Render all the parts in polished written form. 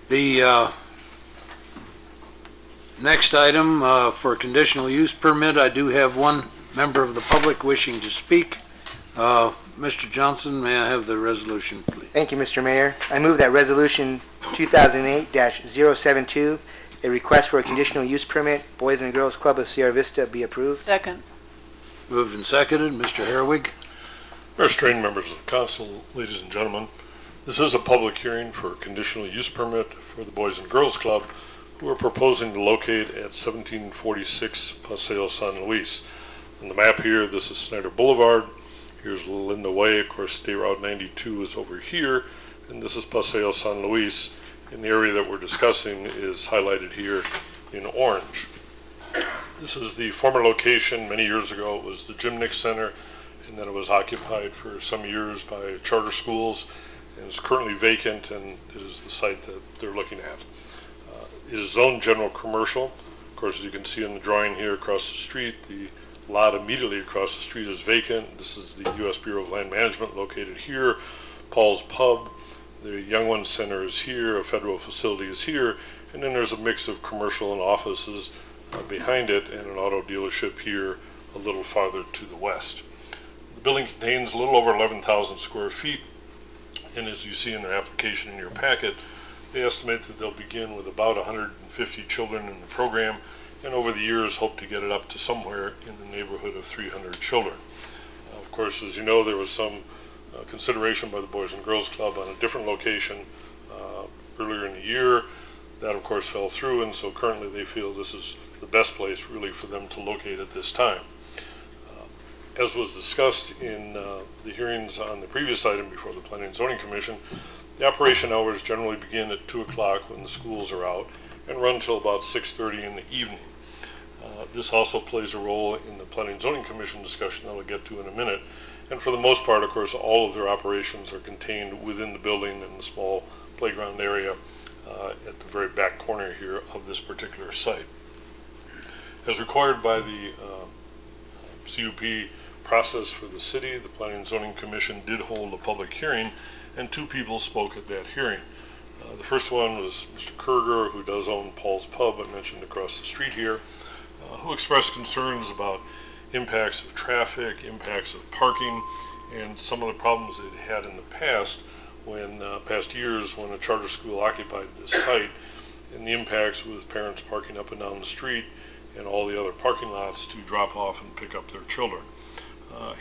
The next item for conditional use permit, I do have one member of the public wishing to speak. Mr. Johnson, may I have the resolution, please? Thank you, Mr. Mayor. I move that Resolution 2008-072, a request for a conditional use permit, Boys and Girls Club of Sierra Vista, be approved. Second. Moved and seconded. Mr. Herwig. Restrained members of the council, ladies and gentlemen, this is a public hearing for a conditional use permit for the Boys and Girls Club, who are proposing to locate at 1746 Paseo San Luis. On the map here, this is Snyder Boulevard. Here's Linda Way. Of course, State Route 92 is over here, and this is Paseo San Luis. And the area that we're discussing is highlighted here in orange. This is the former location. Many years ago, it was the Gymnix Center, and then it was occupied for some years by charter schools, and it's currently vacant, and it is the site that they're looking at. It is zoned general commercial. Of course, as you can see in the drawing here across the street, the lot immediately across the street is vacant. This is the U.S. Bureau of Land Management located here. Paul's Pub, the Young Ones Center is here, a federal facility is here, and then there's a mix of commercial and offices behind it, and an auto dealership here a little farther to the west. The building contains a little over 11,000 square feet, and as you see in their application in your packet, they estimate that they'll begin with about 150 children in the program, and over the years hope to get it up to somewhere in the neighborhood of 300 children. Of course, as you know, there was some consideration by the Boys and Girls Club on a different location earlier in the year. That, of course, fell through, and so currently they feel this is the best place really for them to locate at this time. As was discussed in the hearings on the previous item before the Planning and Zoning Commission, the operation hours generally begin at 2 o'clock when the schools are out and run till about 6:30 in the evening. This also plays a role in the Planning and Zoning Commission discussion that we'll get to in a minute. And for the most part, of course, all of their operations are contained within the building in the small playground area at the very back corner here of this particular site. As required by the CUP process for the city, the Planning and Zoning Commission did hold a public hearing, and 2 people spoke at that hearing. The first one was Mr. Kerger, who does own Paul's Pub, I mentioned across the street here, who expressed concerns about impacts of traffic, impacts of parking, and some of the problems they'd had in the past past years when a charter school occupied this site, and the impacts with parents parking up and down the street and all the other parking lots to drop off and pick up their children.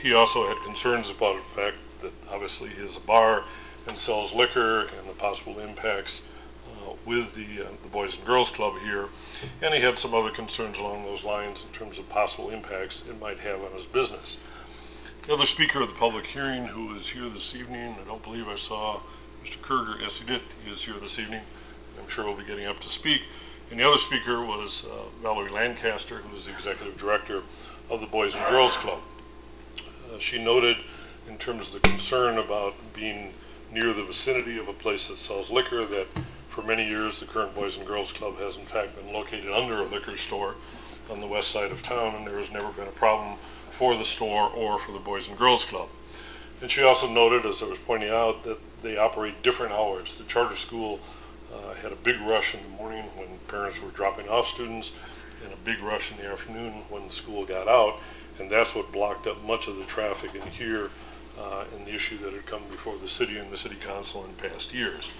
He also had concerns about the fact that obviously he is a bar and sells liquor and the possible impacts with the Boys and Girls Club here, and he had some other concerns along those lines in terms of possible impacts it might have on his business. The other speaker of the public hearing who is here this evening, I don't believe I saw Mr. Kerger. Yes, he did. He is here this evening. I'm sure we'll be getting up to speak. And the other speaker was Valerie Lancaster, who is the executive director of the Boys and Girls Club. She noted, in terms of the concern about being near the vicinity of a place that sells liquor, that for many years the current Boys and Girls Club has in fact been located under a liquor store on the west side of town, and there has never been a problem for the store or for the Boys and Girls Club. And she also noted, as I was pointing out, that they operate different hours. The charter school had a big rush in the morning when parents were dropping off students, and a big rush in the afternoon when the school got out, and that's what blocked up much of the traffic in here and the issue that had come before the city and the city council in past years.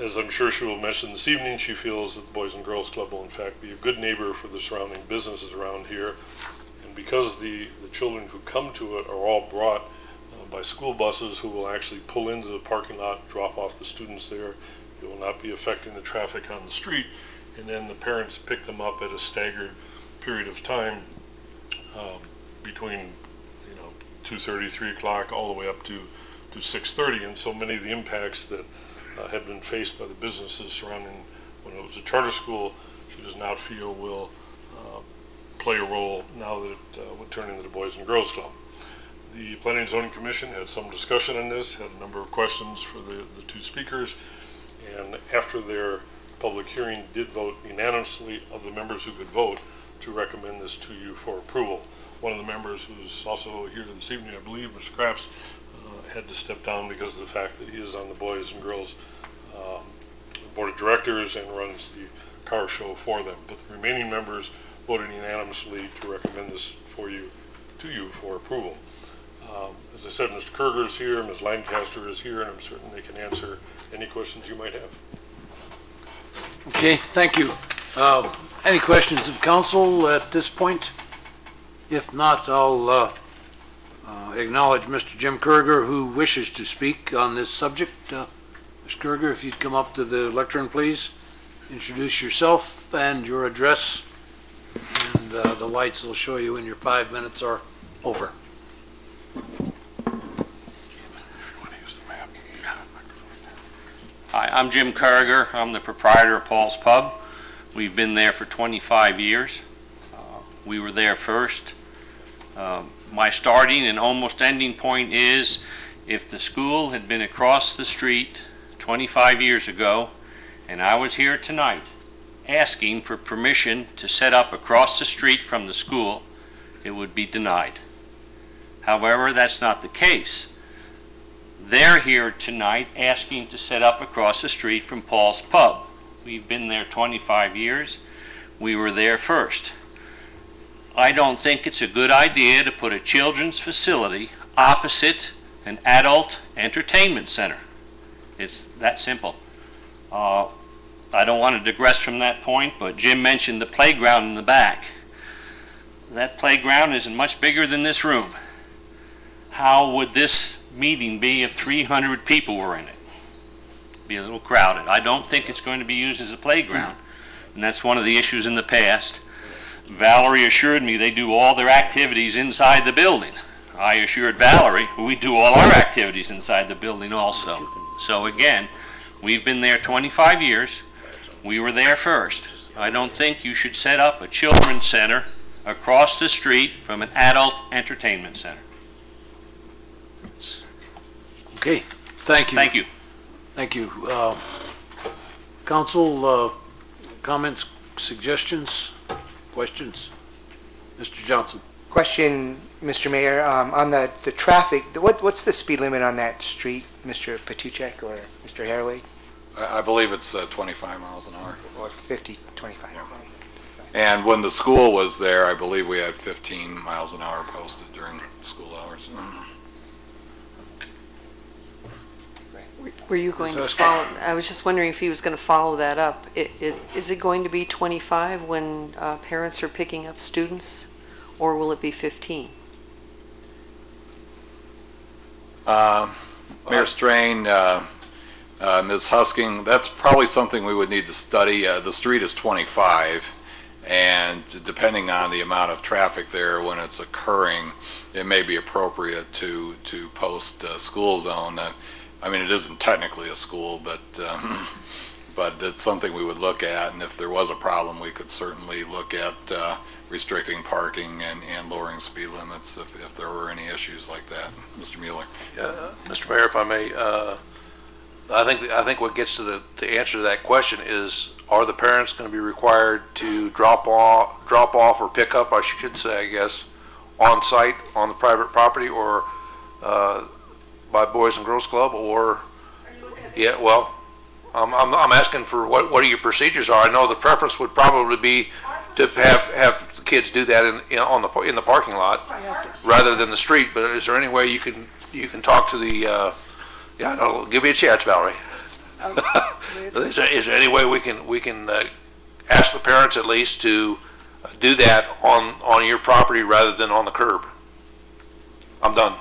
As I'm sure she will mention this evening, she feels that the Boys and Girls Club will in fact be a good neighbor for the surrounding businesses around here. And because the children who come to it are all brought by school buses who will actually pull into the parking lot, drop off the students there, it will not be affecting the traffic on the street, and then the parents pick them up at a staggered period of time between 2:30, 3 o'clock, all the way up to 6:30, and so many of the impacts that have been faced by the businesses surrounding when it was a charter school, she does not feel will play a role now that it would turn into the Boys and Girls Club. The Planning and Zoning Commission had some discussion on this, had a number of questions for the 2 speakers, and after their public hearing did vote unanimously of the members who could vote to recommend this to you for approval. One of the members who's also here this evening, I believe, Mr. Krapps, had to step down because of the fact that he is on the Boys and Girls board of directors and runs the car show for them. But the remaining members voted unanimously to recommend this to you for approval. As I said, Mr. Kerger is here, Ms. Lancaster is here, and I'm certain they can answer any questions you might have. Okay, thank you. Any questions of council at this point? If not, I'll acknowledge Mr. Jim Kerger, who wishes to speak on this subject. Mr. Kerger, if you'd come up to the lectern, please. Introduce yourself and your address, and the lights will show you when your 5 minutes are over. Hi, I'm Jim Kerger. I'm the proprietor of Paul's Pub. We've been there for 25 years. We were there first. My starting and almost ending point is, if the school had been across the street 25 years ago, and I was here tonight asking for permission to set up across the street from the school, it would be denied. However, that's not the case. They're here tonight asking to set up across the street from Paul's Pub. We've been there 25 years. We were there first. I don't think it's a good idea to put a children's facility opposite an adult entertainment center. It's that simple. I don't want to digress from that point, but Jim mentioned the playground in the back. That playground isn't much bigger than this room. How would this meeting be if 300 people were in it? Be a little crowded. I don't think it's going to be used as a playground, and that's one of the issues in the past. Valerie assured me they do all their activities inside the building. I assured Valerie we do all our activities inside the building also. So again, we've been there 25 years. We were there first. I don't think you should set up a children's center across the street from an adult entertainment center. Okay, thank you. Thank you. Thank you. Council, comments, suggestions, questions? Mr. Johnson. Question, Mr. Mayor, on the traffic, what's the speed limit on that street, Mr. Patuchek or Mr. Haraway? I believe it's 25 miles an hour. Or 50, 25? Yeah. And when the school was there, I believe we had 15 miles an hour posted during school hours. Were you going to follow, I was just wondering if he was going to follow that up. Is it going to be 25 when parents are picking up students, or will it be 15? Mayor Strain, Ms. Husking, that's probably something we would need to study. The street is 25, and depending on the amount of traffic there when it's occurring, it may be appropriate to post school zone. I mean, it isn't technically a school, but it's something we would look at, and if there was a problem, we could certainly look at restricting parking and lowering speed limits if there were any issues like that. Mr. Mueller. Mr. Mayor, if I may, I think what gets to the answer to that question is, are the parents going to be required to drop off or pick up, I should say, I guess, on site on the private property, or by Boys and Girls Club, or yeah, well, I'm asking for what your procedures are. I know the preference would probably be to have the kids do that in the parking lot rather than the street. But is there any way you can talk to the I'll give you a chance, Valerie. Is there any way we can ask the parents at least to do that on your property rather than on the curb? I'm done.